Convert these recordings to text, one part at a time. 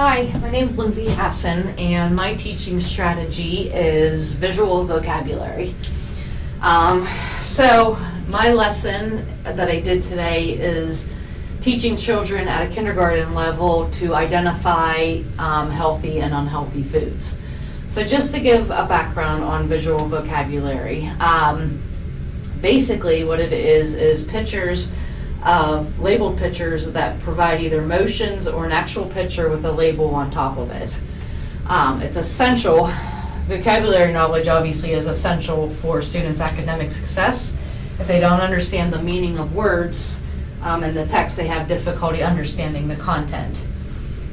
Hi, my name is Lindsay Hassan, and my teaching strategy is visual vocabulary. So my lesson that I did today is teaching children at a kindergarten level to identify healthy and unhealthy foods. So just to give a background on visual vocabulary, basically what it is pictures of labeled pictures that provide either motions or an actual picture with a label on top of it. It's essential. Vocabulary knowledge obviously is essential for students' academic success. If they don't understand the meaning of words in the text, they have difficulty understanding the content.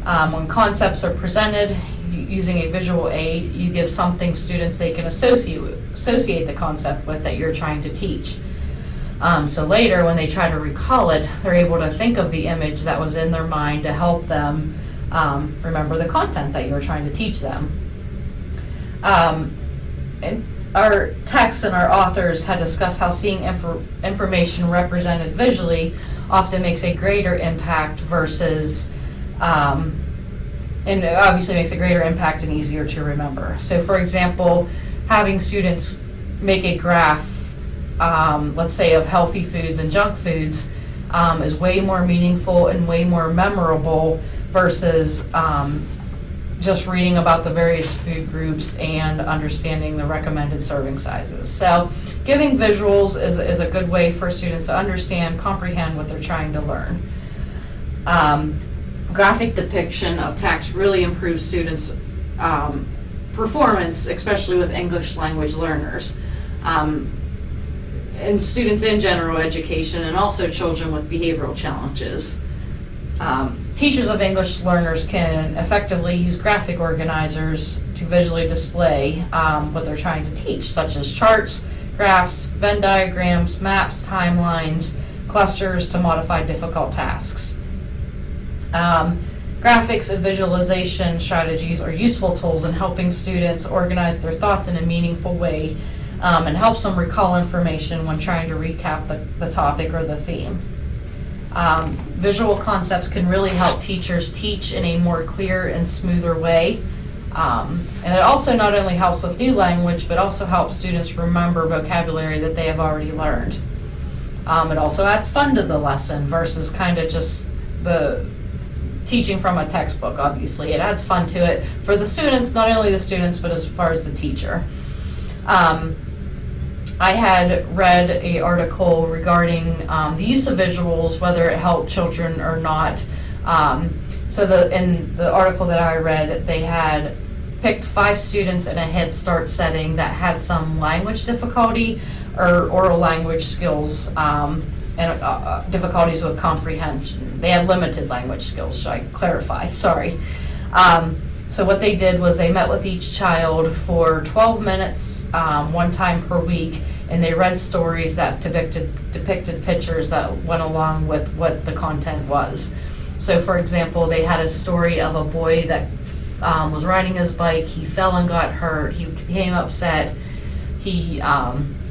When concepts are presented using a visual aid, you give something students they can associate the concept with that you're trying to teach. So later, when they try to recall it, they're able to think of the image that was in their mind to help them remember the content that you were trying to teach them. And our texts and our authors had discussed how seeing information represented visually often makes a greater impact versus, and obviously makes a greater impact and easier to remember. So for example, having students make a graph let's say of healthy foods and junk foods is way more meaningful and way more memorable versus just reading about the various food groups and understanding the recommended serving sizes. So giving visuals is a good way for students to understand, comprehend what they're trying to learn. Graphic depiction of text really improves students' performance, especially with English language learners. And students in general education, and also children with behavioral challenges. Teachers of English learners can effectively use graphic organizers to visually display what they're trying to teach, such as charts, graphs, Venn diagrams, maps, timelines, clusters to modify difficult tasks. Graphics and visualization strategies are useful tools in helping students organize their thoughts in a meaningful way, and helps them recall information when trying to recap the topic or the theme. Visual concepts can really help teachers teach in a more clear and smoother way. And it also not only helps with new language, but also helps students remember vocabulary that they have already learned. It also adds fun to the lesson versus kind of just the teaching from a textbook, obviously. It adds fun to it for the students, not only the students, but as far as the teacher. I had read an article regarding the use of visuals, whether it helped children or not. So in the article that I read, they had picked 5 students in a Head Start setting that had some language difficulty or oral language skills and difficulties with comprehension. They had limited language skills, should I clarify? Sorry. So what they did was they met with each child for 12 minutes, one time per week, and they read stories that depicted pictures that went along with what the content was. So for example, they had a story of a boy that was riding his bike, he fell and got hurt, he became upset, he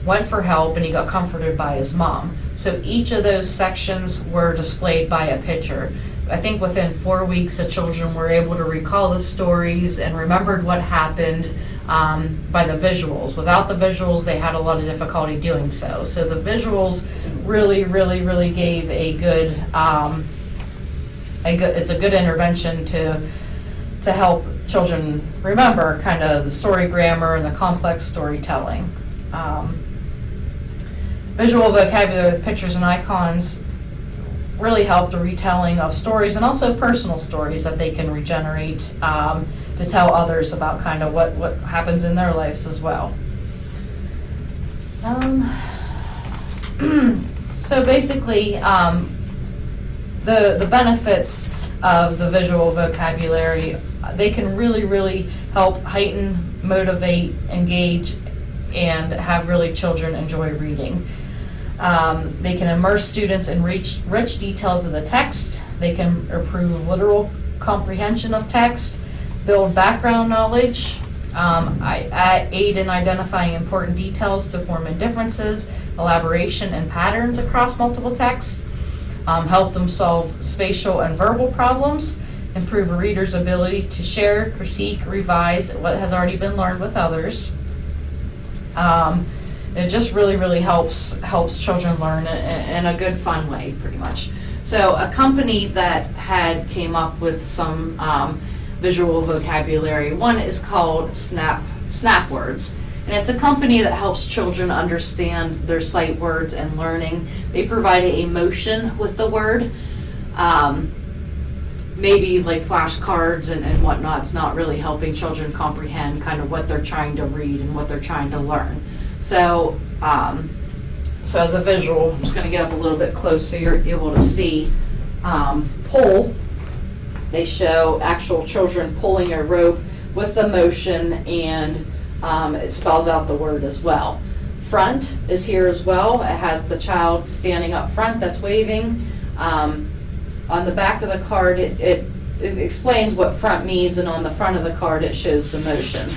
went for help, and he got comforted by his mom. So each of those sections were displayed by a picture. I think within 4 weeks, the children were able to recall the stories and remembered what happened by the visuals. Without the visuals, they had a lot of difficulty doing so. So the visuals really gave a good, it's a good intervention to help children remember kind of the story grammar and the complex storytelling. Visual vocabulary with pictures and icons really help the retelling of stories and also personal stories that they can regenerate to tell others about kind of what happens in their lives as well. So basically, the benefits of the visual vocabulary, they can really help heighten, motivate, engage, and have really children enjoy reading. They can immerse students in rich details of the text. They can improve literal comprehension of text, build background knowledge, aid in identifying important details to form in differences, elaboration, and patterns across multiple texts, help them solve spatial and verbal problems, improve a reader's ability to share, critique, revise what has already been learned with others. It just really helps children learn in a good, fun way, pretty much. So a company that had came up with some visual vocabulary, one is called Snapwords. And it's a company that helps children understand their sight words and learning. They provide a motion with the word. Maybe like flashcards and whatnot. It's not really helping children comprehend kind of what they're trying to read and what they're trying to learn. So, so as a visual, I'm just going to get up a little bit close so you're able to see. Pull, they show actual children pulling a rope with the motion, and it spells out the word as well. Front is here as well. It has the child standing up front that's waving. On the back of the card, it explains what front means, and on the front of the card, it shows the motion.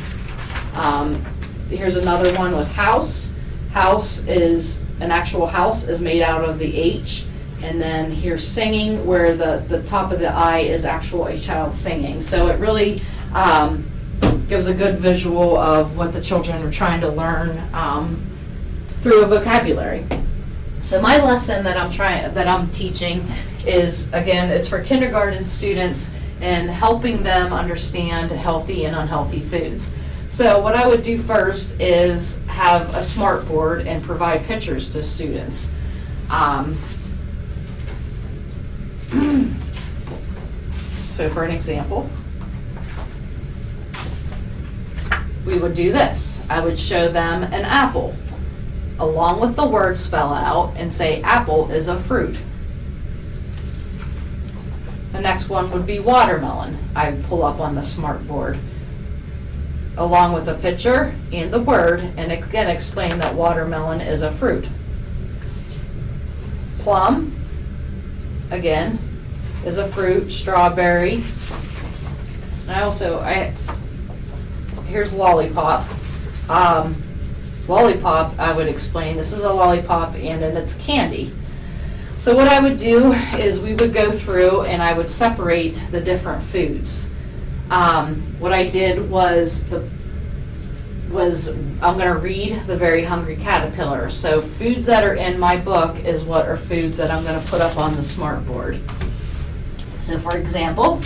Here's another one with house. House is, an actual house is made out of the H. And then here's singing, where the top of the I is actual a child singing. So it really gives a good visual of what the children are trying to learn through a vocabulary. So my lesson that I'm teaching is, again, it's for kindergarten students and helping them understand healthy and unhealthy foods. So what I would do first is have a smart board and provide pictures to students. So for an example, we would do this. I would show them an apple, along with the word spell out, and say apple is a fruit. The next one would be watermelon. I pull up on the smart board, along with a picture and the word, and again explain that watermelon is a fruit. Plum, again, is a fruit. Strawberry. And here's lollipop. Lollipop, I would explain, this is a lollipop and it's candy. So what I would do is we would go through and I would separate the different foods. What I did was I'm going to read The Very Hungry Caterpillar. So foods that are in my book is what are foods that I'm going to put up on the smart board. So for example,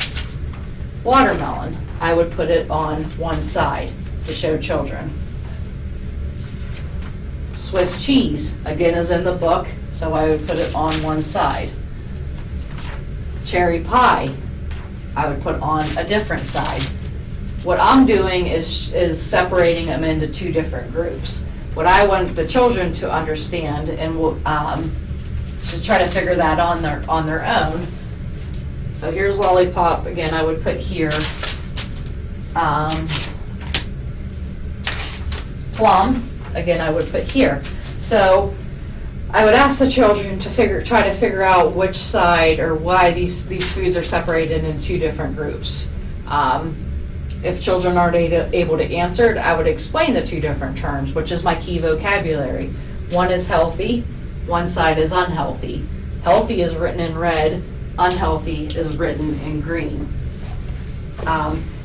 watermelon, I would put it on one side to show children. Swiss cheese, again, is in the book, so I would put it on one side. Cherry pie, I would put on a different side. What I'm doing is separating them into two different groups. What I want the children to understand, and we'll to try to figure that on their own. So here's lollipop, again, I would put here. Plum, again, I would put here. So I would ask the children to try to figure out which side or why these foods are separated into two different groups. If children aren't able to answer it, I would explain the two different terms, which is my key vocabulary. One is healthy, one side is unhealthy. Healthy is written in red, unhealthy is written in green.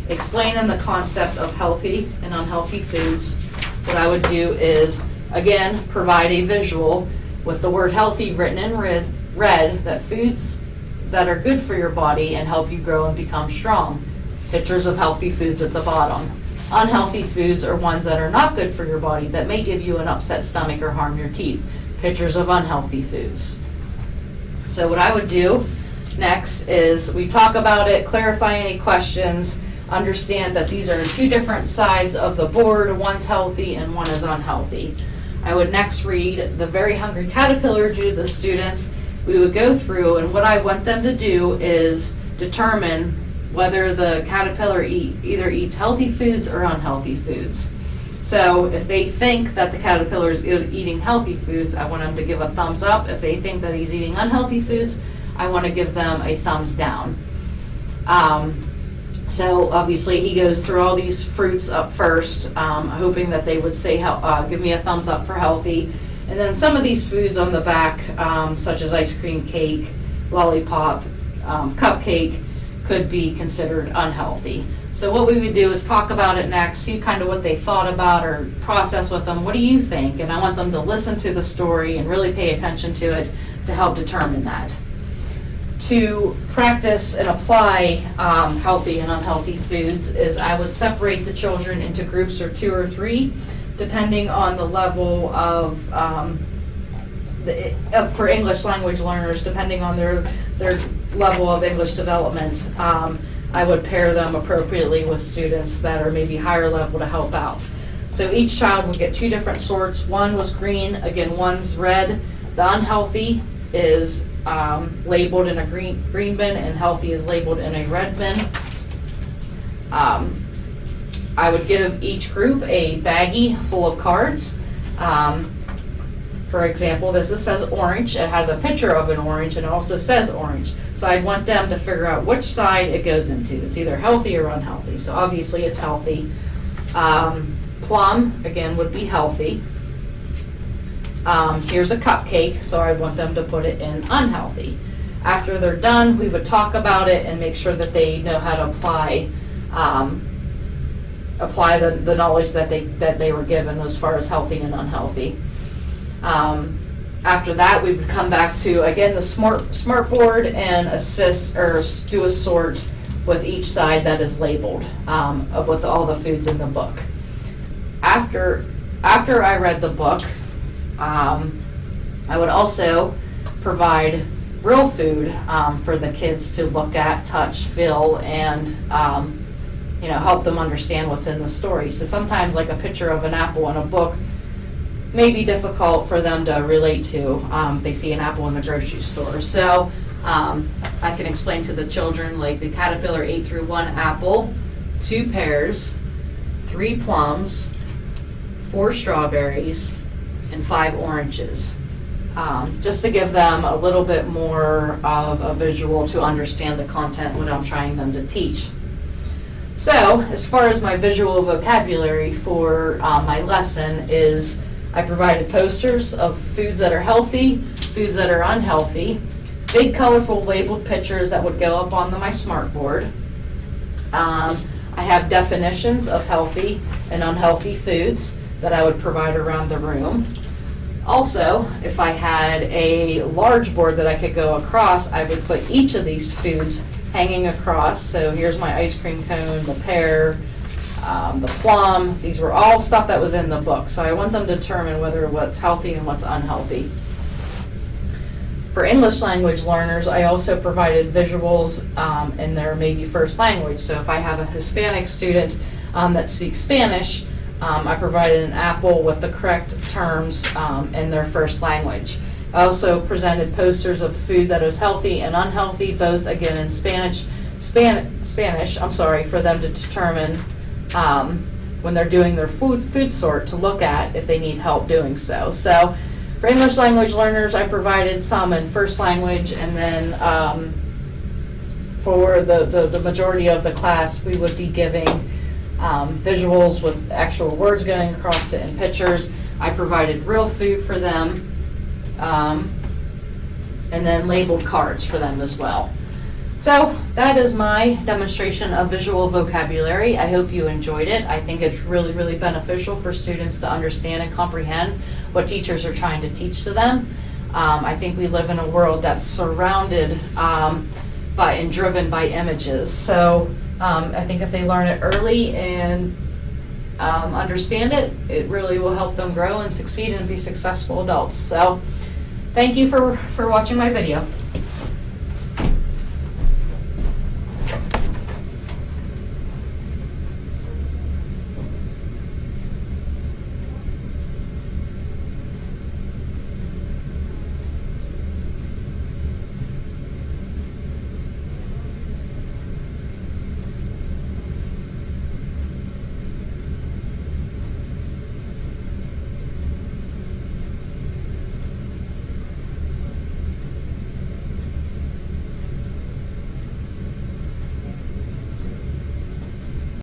Explaining the concept of healthy and unhealthy foods, what I would do is, again, provide a visual with the word healthy written in red, that foods that are good for your body and help you grow and become strong. Pictures of healthy foods at the bottom. Unhealthy foods are ones that are not good for your body that may give you an upset stomach or harm your teeth. Pictures of unhealthy foods. So what I would do next is we talk about it, clarify any questions, understand that these are two different sides of the board. One's healthy and one is unhealthy. I would next read The Very Hungry Caterpillar to the students. We would go through, and what I want them to do is determine whether the caterpillar either eats healthy foods or unhealthy foods. So if they think that the caterpillar is eating healthy foods, I want them to give a thumbs up. If they think that he's eating unhealthy foods, I want to give them a thumbs down. So obviously he goes through all these fruits up first, hoping that they would say, give me a thumbs up for healthy. And then some of these foods on the back, such as ice cream, cake, lollipop, cupcake, could be considered unhealthy. So what we would do is talk about it next, see kind of what they thought about or process with them. What do you think? And I want them to listen to the story and really pay attention to it to help determine that. To practice and apply healthy and unhealthy foods is I would separate the children into groups of 2 or 3, depending on the level of, for English language learners, depending on their level of English development. I would pair them appropriately with students that are maybe higher level to help out. So each child would get 2 different sorts. One was green, again, one's red. The unhealthy is labeled in a green bin, and healthy is labeled in a red bin. I would give each group a baggie full of cards. For example, this says orange. It has a picture of an orange, and it also says orange. So I'd want them to figure out which side it goes into. It's either healthy or unhealthy. So obviously it's healthy. Plum, again, would be healthy. Here's a cupcake, so I'd want them to put it in unhealthy. After they're done, we would talk about it and make sure that they know how to apply the knowledge that they were given as far as healthy and unhealthy. After that, we would come back to, again, the smart board and assist or do a sort with each side that is labeled with all the foods in the book. After I read the book, I would also provide real food for the kids to look at, touch, feel, and help them understand what's in the story. So sometimes, like a picture of an apple in a book may be difficult for them to relate to if they see an apple in the grocery store. So I can explain to the children, like the caterpillar ate through 1 apple, 2 pears, 3 plums, 4 strawberries, and 5 oranges. Just to give them a little bit more of a visual to understand the content, what I'm trying them to teach. So, as far as my visual vocabulary for my lesson is, I provided posters of foods that are healthy, foods that are unhealthy, big colorful labeled pictures that would go up on my smart board. I have definitions of healthy and unhealthy foods that I would provide around the room. Also, if I had a large board that I could go across, I would put each of these foods hanging across. So here's my ice cream cone, the pear, the plum. These were all stuff that was in the book. So I want them to determine whether what's healthy and what's unhealthy. For English language learners, I also provided visuals in their maybe first language. So if I have a Hispanic student that speaks Spanish, I provided an apple with the correct terms in their first language. I also presented posters of food that is healthy and unhealthy, both again in Spanish, for them to determine when they're doing their food sort to look at if they need help doing so. So for English language learners, I provided some in first language, and then for the majority of the class, we would be giving visuals with actual words going across it and pictures. I provided real food for them, and then labeled cards for them as well. So that is my demonstration of visual vocabulary. I hope you enjoyed it. I think it's really, really beneficial for students to understand and comprehend what teachers are trying to teach to them. I think we live in a world that's surrounded by and driven by images. So I think if they learn it early and understand it, it really will help them grow and succeed and be successful adults. So thank you for watching my video.